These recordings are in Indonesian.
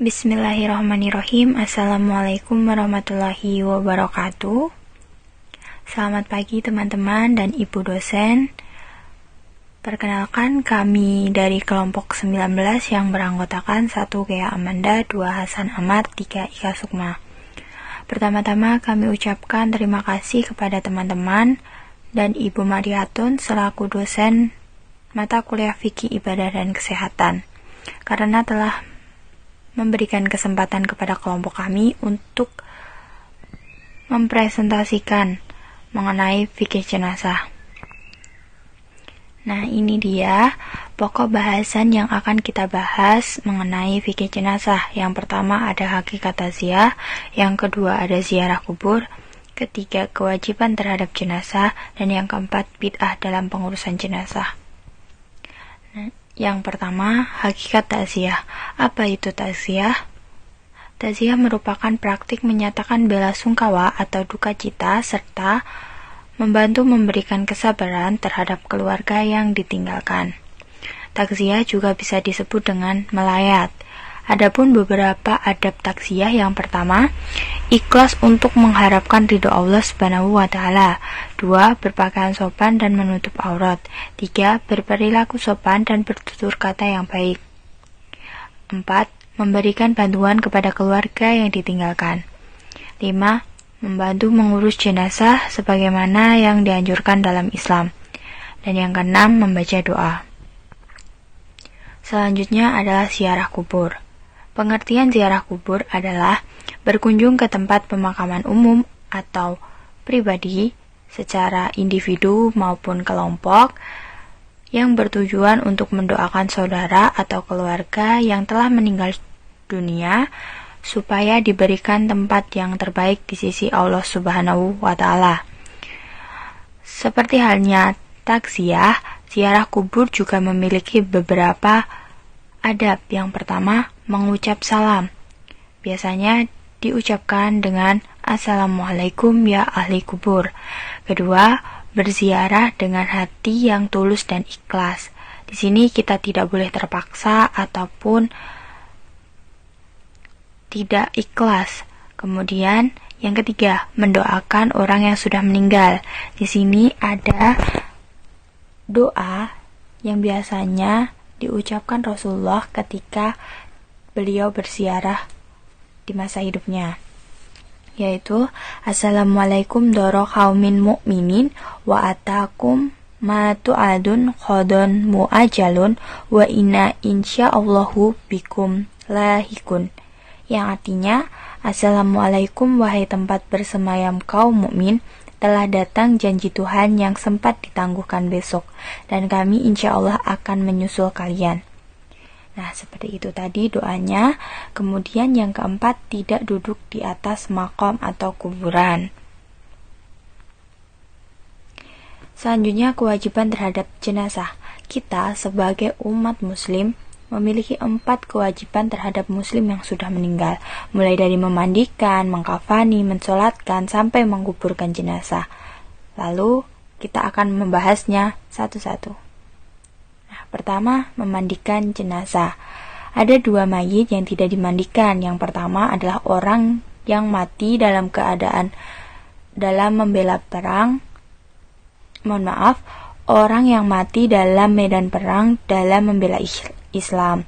Bismillahirrahmanirrahim. Assalamualaikum warahmatullahi wabarakatuh. Selamat pagi teman-teman dan ibu dosen. Perkenalkan, kami dari kelompok 19 yang beranggotakan 1 Gea Amanda, 2 Hasan Ahmad, 3 Ika Sukma. Pertama-tama kami ucapkan terima kasih kepada teman-teman dan Ibu Mariatun selaku dosen mata kuliah Fikih Ibadah dan Kesehatan, karena telah memberikan kesempatan kepada kelompok kami untuk mempresentasikan mengenai fikih jenazah. Nah, ini dia pokok bahasan yang akan kita bahas mengenai fikih jenazah. Yang pertama ada hakikat takziah, yang kedua ada ziarah kubur, ketiga kewajiban terhadap jenazah, dan yang keempat bid'ah dalam pengurusan jenazah. Yang pertama, hakikat takziah. Apa itu takziah? Takziah merupakan praktik menyatakan bela sungkawa atau duka cita serta membantu memberikan kesabaran terhadap keluarga yang ditinggalkan. Takziah juga bisa disebut dengan melayat. Adapun beberapa adab takziah, yang pertama, ikhlas untuk mengharapkan ridho Allah Subhanahu wa Ta'ala. 2. Berpakaian sopan dan menutup aurat. 3. Berperilaku sopan dan bertutur kata yang baik. 4. Memberikan bantuan kepada keluarga yang ditinggalkan. 5. Membantu mengurus jenazah sebagaimana yang dianjurkan dalam Islam. Dan yang keenam, membaca doa. Selanjutnya adalah ziarah kubur. Pengertian ziarah kubur adalah berkunjung ke tempat pemakaman umum atau pribadi secara individu maupun kelompok yang bertujuan untuk mendoakan saudara atau keluarga yang telah meninggal dunia supaya diberikan tempat yang terbaik di sisi Allah Subhanahu wa Ta'ala. Seperti halnya takziah, ziarah kubur juga memiliki beberapa adab. Yang pertama, mengucap salam. Biasanya diucapkan dengan Assalamualaikum ya ahli kubur. Kedua, berziarah dengan hati yang tulus dan ikhlas. Di sini kita tidak boleh terpaksa ataupun tidak ikhlas. Kemudian, yang ketiga, mendoakan orang yang sudah meninggal. Di sini ada doa yang biasanya diucapkan Rasulullah ketika beliau berziarah di masa hidupnya, yaitu Assalamualaikum doro qaumin mu'minin wa atakum ma tu'adun khodon mu'ajalun wa inna insyaallahu bikum lahikun, yang artinya Assalamualaikum wahai tempat bersemayam kaum mukmin, telah datang janji Tuhan yang sempat ditangguhkan besok, dan kami insya Allah akan menyusul kalian. Nah, seperti itu tadi doanya. Kemudian yang keempat, tidak duduk di atas makom atau kuburan. Selanjutnya, kewajiban terhadap jenazah. Kita sebagai umat muslim memiliki 4 kewajiban terhadap muslim yang sudah meninggal, mulai dari memandikan, mengkafani, mensolatkan, sampai menguburkan jenazah. Lalu kita akan membahasnya satu-satu. Nah, pertama, memandikan jenazah. Ada 2 mayit yang tidak dimandikan. Yang pertama adalah orang yang mati dalam keadaan dalam membela perang. Orang yang mati dalam medan perang dalam membela Islam,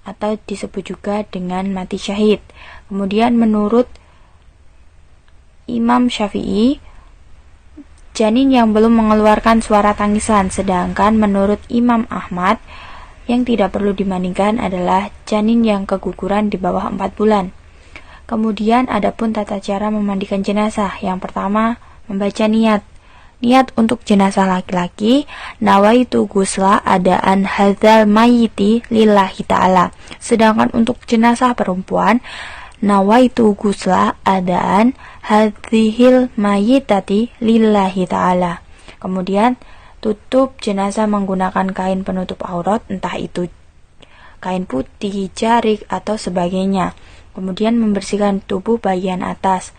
atau disebut juga dengan mati syahid. Kemudian menurut Imam Syafi'i, janin yang belum mengeluarkan suara tangisan, sedangkan menurut Imam Ahmad yang tidak perlu dimandikan adalah janin yang keguguran di bawah 4 bulan. Kemudian adapun tata cara memandikan jenazah. Yang pertama, membaca niat. Niat untuk jenazah laki-laki, nawaitu gusla adaan hadzal mayyiti lillahi ta'ala. Sedangkan untuk jenazah perempuan, nawaitu gusla adaan hadzihil mayyitati lillahi ta'ala. Kemudian tutup jenazah menggunakan kain penutup aurat, entah itu kain putih, jarik, atau sebagainya. Kemudian membersihkan tubuh bagian atas.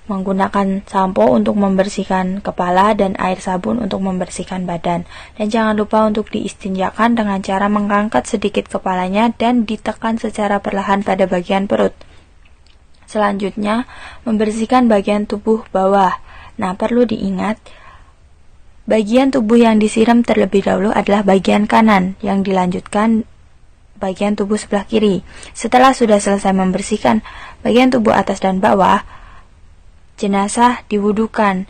menggunakan sampo untuk membersihkan kepala dan air sabun untuk membersihkan badan. Dan jangan lupa untuk diistinjakan dengan cara mengangkat sedikit kepalanya dan ditekan secara perlahan pada bagian perut. Selanjutnya, membersihkan bagian tubuh bawah. Nah, perlu diingat, bagian tubuh yang disiram terlebih dahulu adalah bagian kanan, yang dilanjutkan bagian tubuh sebelah kiri. Setelah sudah selesai membersihkan bagian tubuh atas dan bawah, jenazah diwudukan.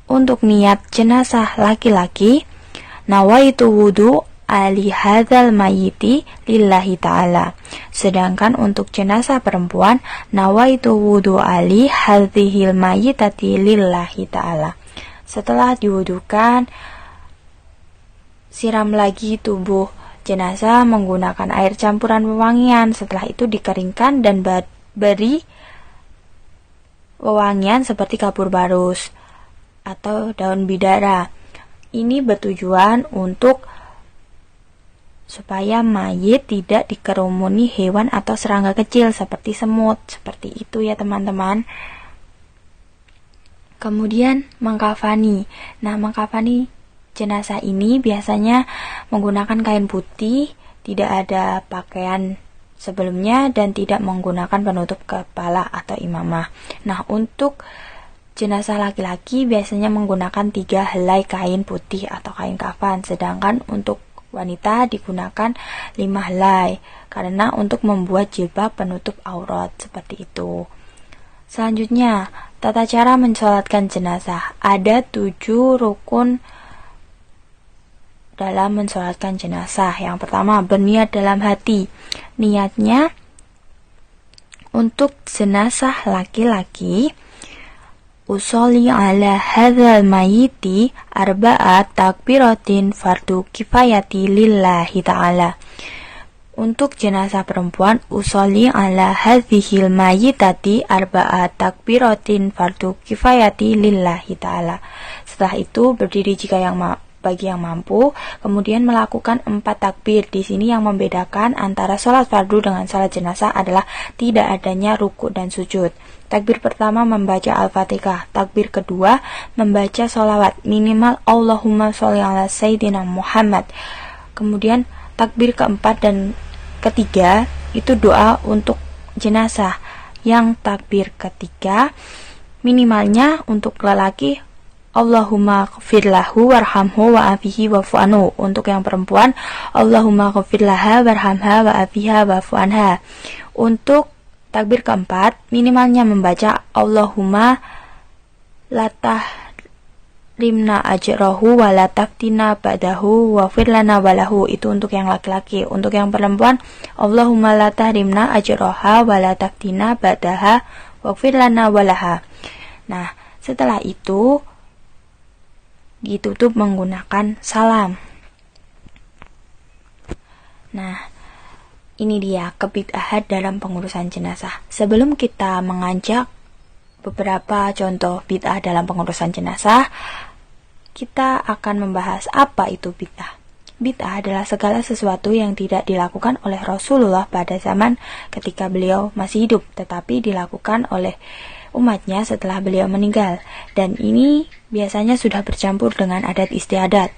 Untuk niat jenazah laki-laki, nawaitu wudu ali hadzal mayyiti lillahi ta'ala. Sedangkan untuk jenazah perempuan, nawaitu wudu ali hadzihil mayyitati lillahi ta'ala. Setelah diwudukan, siram lagi tubuh jenazah menggunakan air campuran wewangian. Setelah itu dikeringkan dan beri wewangian seperti kapur barus atau daun bidara. Ini bertujuan untuk supaya mayit tidak dikerumuni hewan atau serangga kecil seperti semut. Seperti itu ya teman-teman. Kemudian mengkafani. Nah, mengkafani jenazah ini biasanya menggunakan kain putih, tidak ada pakaian sebelumnya, dan tidak menggunakan penutup kepala atau imamah. Nah, untuk jenazah laki-laki biasanya menggunakan 3 helai kain putih atau kain kafan, sedangkan untuk wanita digunakan 5 helai, karena untuk membuat jilbab penutup aurat, seperti itu. Selanjutnya, tata cara mensolatkan jenazah. Ada 7 rukun dalam mensolatkan jenazah. Yang pertama, berniat dalam hati. Niatnya untuk jenazah laki-laki, usolli ala hadzal mayyiti arba'at takbiratin fardu kifayati lillahi ta'ala. Untuk jenazah perempuan, usolli ala hadzihil mayyitati arba'at takbiratin fardu kifayati lillahi ta'ala. Setelah itu berdiri jika bagi yang mampu, kemudian melakukan 4 takbir. Di sini yang membedakan antara sholat fardu dengan sholat jenazah adalah tidak adanya ruku dan sujud. Takbir pertama membaca Al-Fatihah, takbir kedua membaca sholawat minimal Allahumma sholli ala Sayyidina Muhammad. Kemudian takbir keempat dan ketiga itu doa untuk jenazah. Yang takbir ketiga minimalnya untuk lelaki Allahumma ghfir lahu warhamhu wa'afihi wa'fu anhu. Untuk yang perempuan, Allahumma ghfir laha warhamha wa'afiha wa'fu anha. Untuk takbir keempat, minimalnya membaca Allahumma latah rimna ajrahu wa lataftina ba'dahu wa'fir lana walahu. Itu untuk yang laki-laki. Untuk yang perempuan, Allahumma latah rimna ajraha wa lataftina ba'daha wa'fir lana walaha. Nah, setelah itu ditutup menggunakan salam. Nah, ini dia kebid'ahan dalam pengurusan jenazah. Sebelum kita mengajak beberapa contoh bid'ah dalam pengurusan jenazah, kita akan membahas apa itu bid'ah. Bid'ah adalah segala sesuatu yang tidak dilakukan oleh Rasulullah pada zaman ketika beliau masih hidup, tetapi dilakukan oleh umatnya setelah beliau meninggal, dan ini biasanya sudah bercampur dengan adat istiadat.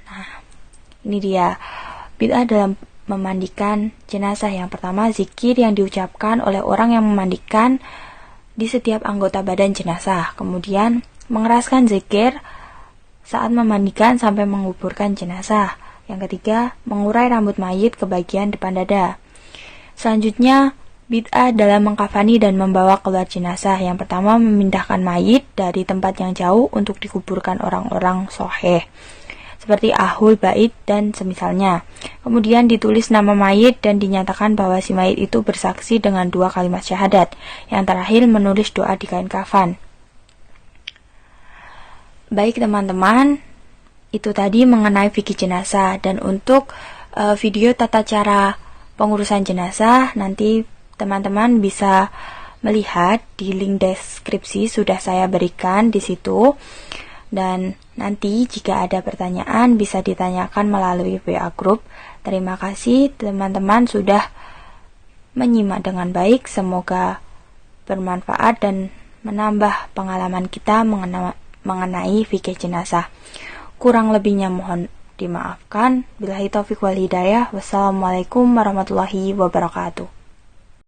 Nah, ini dia bid'ah dalam memandikan jenazah. Yang pertama, zikir yang diucapkan oleh orang yang memandikan di setiap anggota badan jenazah. Kemudian mengeraskan zikir saat memandikan sampai menguburkan jenazah. Yang ketiga, mengurai rambut mayit ke bagian depan dada. Selanjutnya, bid'ah dalam mengkafani dan membawa keluar jenazah. Yang pertama, memindahkan mayit dari tempat yang jauh untuk dikuburkan orang-orang sholeh, seperti ahlul bait dan semisalnya. Kemudian ditulis nama mayit dan dinyatakan bahwa si mayit itu bersaksi dengan 2 kalimat syahadat. Yang terakhir, menulis doa di kain kafan. Baik teman-teman, itu tadi mengenai fikih jenazah. Dan untuk video tata cara pengurusan jenazah, nanti teman-teman bisa melihat di link deskripsi, sudah saya berikan di situ. Dan nanti jika ada pertanyaan bisa ditanyakan melalui WA group. Terima kasih teman-teman sudah menyimak dengan baik. Semoga bermanfaat dan menambah pengalaman kita mengenai fikih jenazah. Kurang lebihnya mohon dimaafkan. Billahi taufiq wal hidayah. Wassalamualaikum warahmatullahi wabarakatuh.